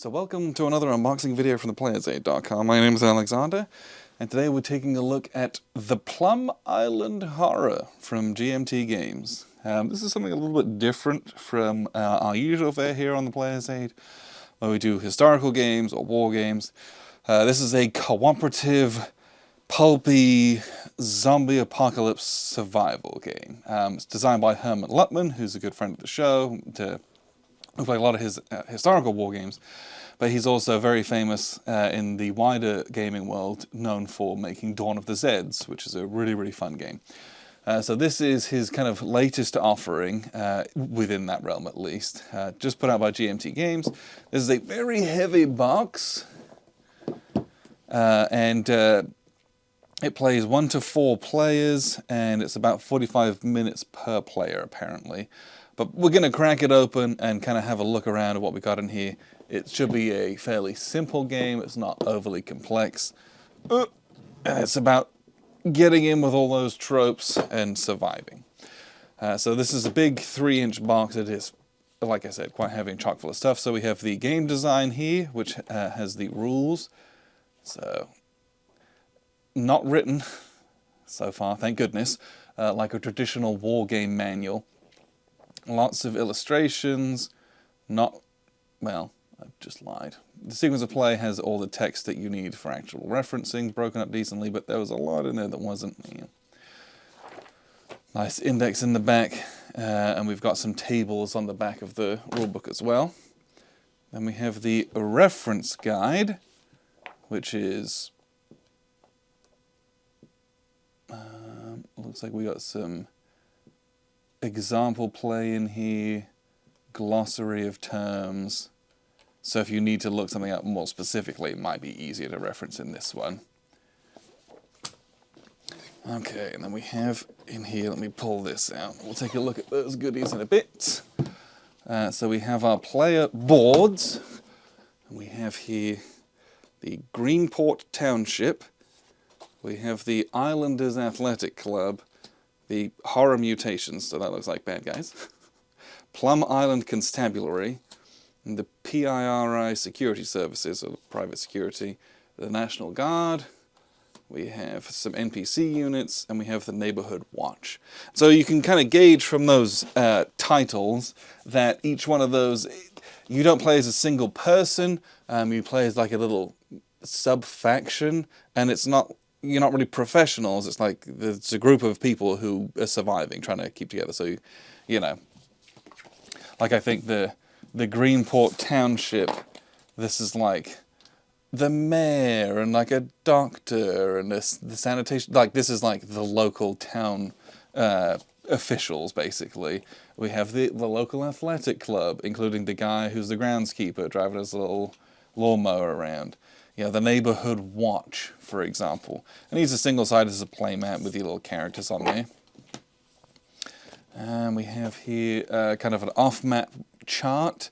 So welcome to another unboxing video from theplayersaid.com. My name is Alexander, and today we're taking a look at the Plum Island Horror from GMT Games. This is something a little bit different from our usual fare here on the Player's Aid, where we do historical games or war games. This is a cooperative, pulpy, zombie apocalypse survival game. It's designed by Herman Luttman, who's a good friend of the show, who played a lot of his historical war games, but he's also very famous in the wider gaming world, known for making Dawn of the Zeds, which is a really, really fun game. So this is his kind of latest offering, within that realm at least, just put out by GMT Games. This is a very heavy box, and it plays 1 to 4 players, and it's about 45 minutes per player, apparently. But we're going to crack it open and kind of have a look around at what we got in here. It should be a fairly simple game. It's not overly complex. And it's about getting in with all those tropes and surviving. So this is a big 3-inch box. It is, like I said, quite heavy and chock full of stuff. So we have the game design here, which has the rules. So, not written so far, thank goodness, like a traditional war game manual. Lots of illustrations, well, I've just lied. The sequence of play has all the text that you need for actual referencing, broken up decently, but there was a lot in there that wasn't. Nice index in the back, and we've got some tables on the back of the rulebook as well. Then we have the reference guide, which is, looks like we got some example play in here, glossary of terms. So if you need to look something up more specifically, it might be easier to reference in this one. Okay, and then we have in here, let me pull this out. We'll take a look at those goodies in a bit. So we have our player boards. And we have here the Greenport Township. We have the Islanders Athletic Club. The Horror Mutations, so that looks like bad guys. Plum Island Constabulary, and the PIRI Security Services, or private security, the National Guard, we have some NPC units, and we have the Neighborhood Watch. So you can kind of gauge from those titles that each one of those, you don't play as a single person, you play as like a little sub-faction, and you're not really professionals. It's like it's a group of people who are surviving, trying to keep together. So, like I think the Greenport Township, this is like the mayor and like a doctor and the sanitation. Like this is like the local town officials, basically. We have the local athletic club, including the guy who's the groundskeeper driving his little lawnmower around. The Neighborhood Watch, for example. And he's a single-sided as a playmat with your little characters on there. And we have here kind of an off-map chart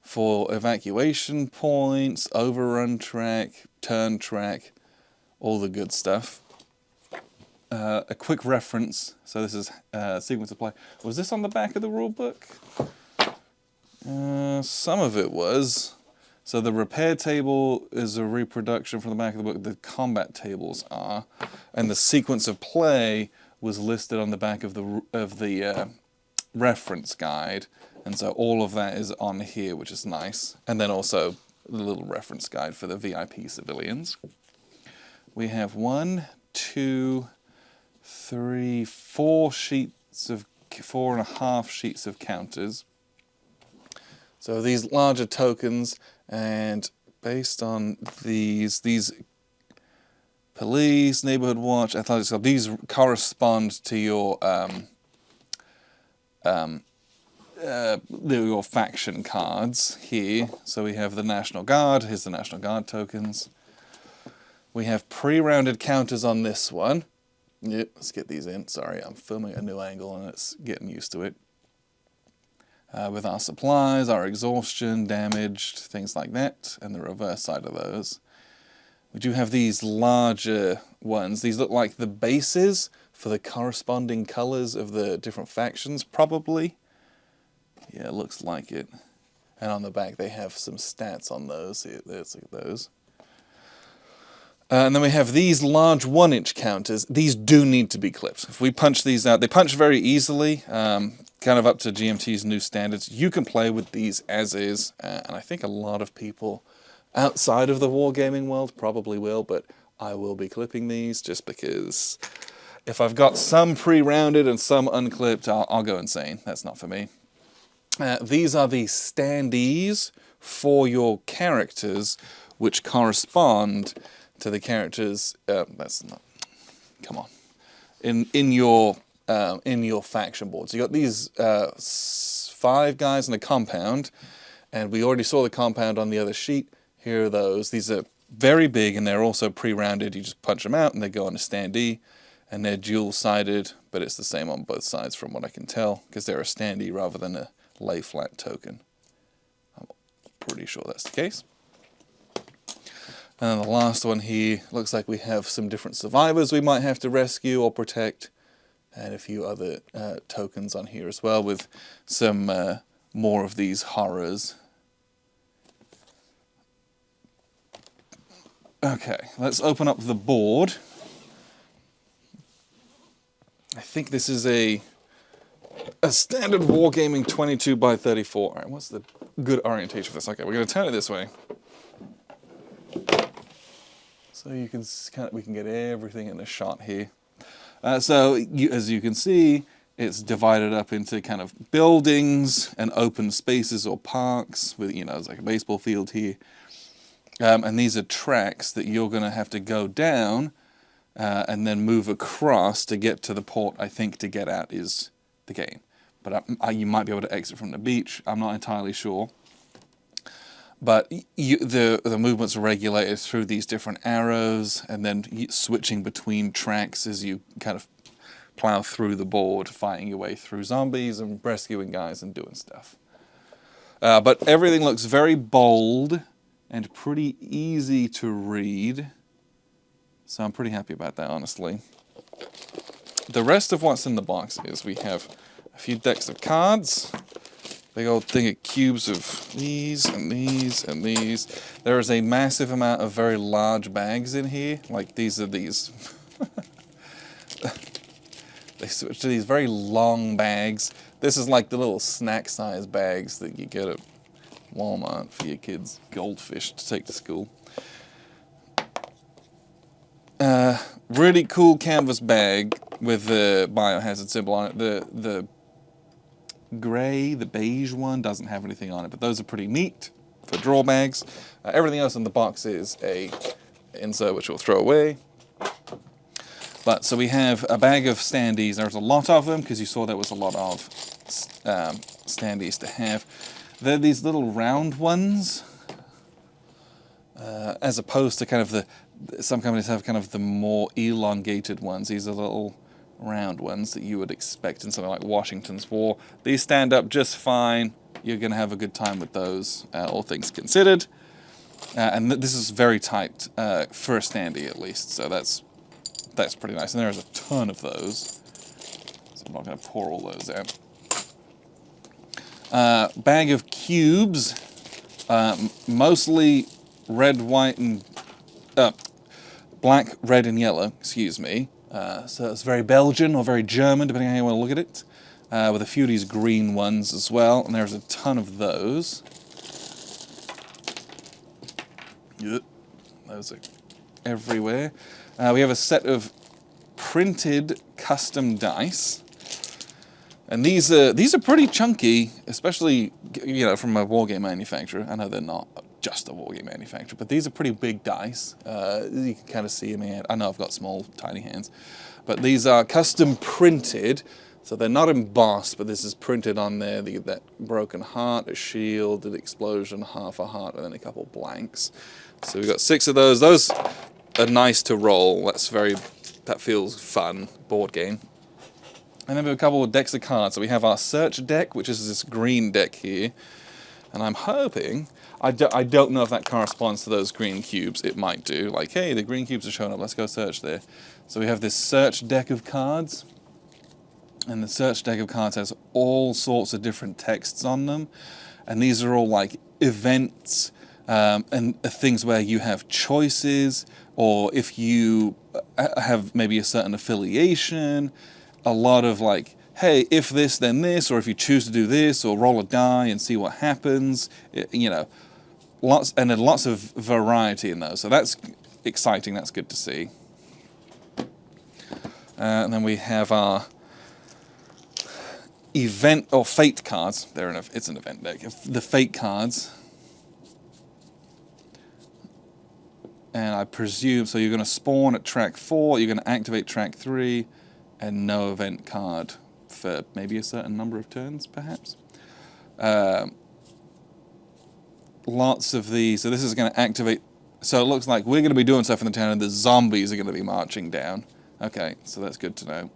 for evacuation points, overrun track, turn track, all the good stuff. A quick reference. So this is sequence of play. Was this on the back of the rulebook? Some of it was. So the repair table is a reproduction from the back of the book. The combat tables are, and the sequence of play was listed on the back of the reference guide, and so all of that is on here, which is nice. And then also the little reference guide for the VIP civilians. We have 1, 2, 3, 4 sheets of 4.5 sheets of counters. So these larger tokens. And based on these police, neighborhood watch, athletics club, these correspond to your faction cards here. So we have the National Guard. Here's the National Guard tokens. We have pre-rounded counters on this one. Yep, let's get these in. Sorry, I'm filming a new angle and it's getting used to it. With our supplies, our exhaustion, damaged, things like that, and the reverse side of those. We do have these larger ones. These look like the bases for the corresponding colors of the different factions, probably. Yeah, it looks like it. And on the back they have some stats on those. Let's look at those. And then we have these large 1-inch counters. These do need to be clipped. If we punch these out, they punch very easily, kind of up to GMT's new standards. You can play with these as is, and I think a lot of people outside of the wargaming world probably will, but I will be clipping these just because if I've got some pre-rounded and some unclipped, I'll go insane. That's not for me. These are the standees for your characters, which correspond to the characters. That's not. Come on. In your faction boards, you got these 5 guys in a compound, and we already saw the compound on the other sheet. Here are those. These are very big, and they're also pre-rounded. You just punch them out, and they go on a standee, and they're dual-sided, but it's the same on both sides from what I can tell, because they're a standee rather than a lay-flat token. I'm pretty sure that's the case. And then the last one here, looks like we have some different survivors we might have to rescue or protect, and a few other tokens on here as well, with some more of these horrors. Okay, let's open up the board. I think this is a standard wargaming 22 by 34. All right, what's the good orientation for this? Okay, we're going to turn it this way. So you can we can get everything in a shot here. So as you can see, it's divided up into kind of buildings and open spaces or parks with, it's like a baseball field here. And these are tracks that you're going to have to go down and then move across to get to the port. I think to get out is the game. But you might be able to exit from the beach. I'm not entirely sure. But the movements are regulated through these different arrows, and then switching between tracks as you kind of plow through the board, fighting your way through zombies and rescuing guys and doing stuff. But everything looks very bold and pretty easy to read. So I'm pretty happy about that, honestly. The rest of what's in the box is we have a few decks of cards. Big old thing of cubes of these and these and these. There is a massive amount of very large bags in here. Like these are these. They switch to these very long bags. This is like the little snack size bags that you get at Walmart for your kids' goldfish to take to school. Really cool canvas bag with the biohazard symbol on it. The gray, the beige one doesn't have anything on it, but those are pretty neat for draw bags. Everything else in the box is a insert which we'll throw away. But so we have a bag of standees. There's a lot of them because you saw there was a lot of standees to have. They're these little round ones, as opposed to kind of some companies have kind of the more elongated ones. These are little round ones that you would expect in something like Washington's War. These stand up just fine. You're going to have a good time with those, all things considered. And this is very tight for a standee at least, so that's pretty nice. And there's a ton of those, so I'm not going to pour all those out. Bag of cubes, mostly red, white, and black, red, and yellow. Excuse me. So it's very Belgian or very German, depending on how you want to look at it. With a few of these green ones as well, and there's a ton of those. Yep. Those are everywhere. We have a set of printed custom dice, and these are pretty chunky, especially from a wargame manufacturer. I know they're not just a wargame manufacturer, but these are pretty big dice. You can kind of see them here. I know I've got small, tiny hands, but these are custom printed, so they're not embossed, but this is printed on there. That broken heart, a shield, an explosion, half a heart, and then a couple blanks. So we've got 6 of those. Those are nice to roll. That feels fun, board game. And then we have a couple of decks of cards. So we have our search deck, which is this green deck here, and I'm hoping, I don't know if that corresponds to those green cubes. It might do. Like, hey, the green cubes are showing up. Let's go search there. So we have this search deck of cards. And the search deck of cards has all sorts of different texts on them. and these are all like events and things where you have choices, or if you have maybe a certain affiliation, a lot of like, hey, if this, then this, or if you choose to do this, or roll a die and see what happens, you know, lots, and then lots of variety in those. So that's exciting, that's good to see. And then we have our event or fate cards. It's an event deck. The fate cards. And I presume, so you're going to spawn at track 4, you're going to activate track 3, and no event card for maybe a certain number of turns, perhaps. Lots of these. So this is going to activate. So it looks like we're going to be doing stuff in the town, and the zombies are going to be marching down. Okay, so that's good to know.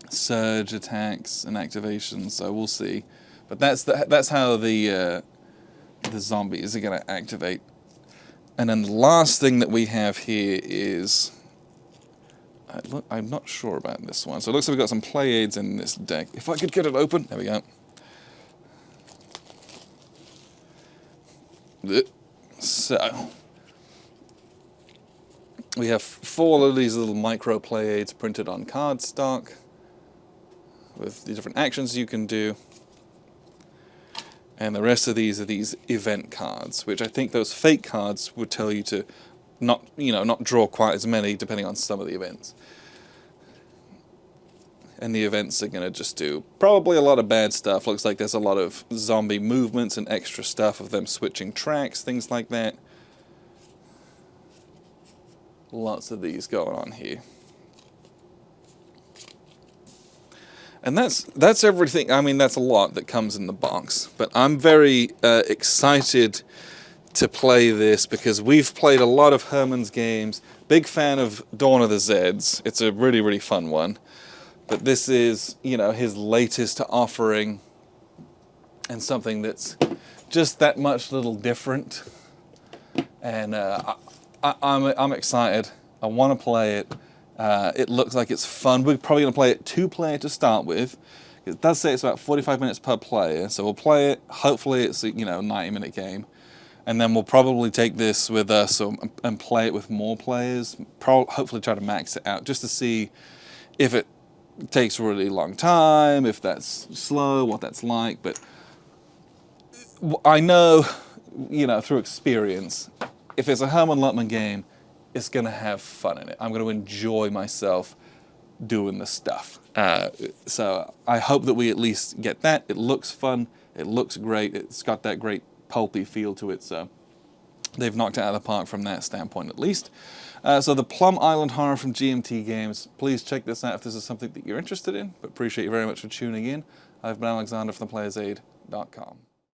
Surge attacks and activations, so we'll see. But that's how the zombies are going to activate. And then the last thing that we have here is, I'm not sure about this one. So it looks like we've got some play aids in this deck. If I could get it open, there we go. So we have 4 of these little micro play aids printed on cardstock with the different actions you can do. And the rest of these are these event cards, which I think those fate cards would tell you to not draw quite as many depending on some of the events. And the events are going to just do probably a lot of bad stuff. Looks like there's a lot of zombie movements and extra stuff of them switching tracks, things like that. Lots of these going on here. And that's everything. I mean, that's a lot that comes in the box. But I'm very excited to play this because we've played a lot of Herman's games. Big fan of Dawn of the Zeds. It's a really, really fun one. But this is, his latest offering, and something that's just that much little different. And I'm excited. I want to play it. It looks like it's fun. We're probably going to play it 2-player to start with. It does say it's about 45 minutes per player, so we'll play it. Hopefully it's a 90-minute game. And then we'll probably take this with us and play it with more players. Hopefully try to max it out just to see if it takes a really long time, if that's slow, what that's like. But I know, through experience, if it's a Herman Luttman game, it's going to have fun in it. I'm going to enjoy myself doing the stuff. So I hope that we at least get that. It looks fun. It looks great. It's got that great pulpy feel to it. So they've knocked it out of the park from that standpoint at least. So the Plum Island Horror from GMT Games. Please check this out if this is something that you're interested in. But appreciate you very much for tuning in. I've been Alexander from theplayersaid.com.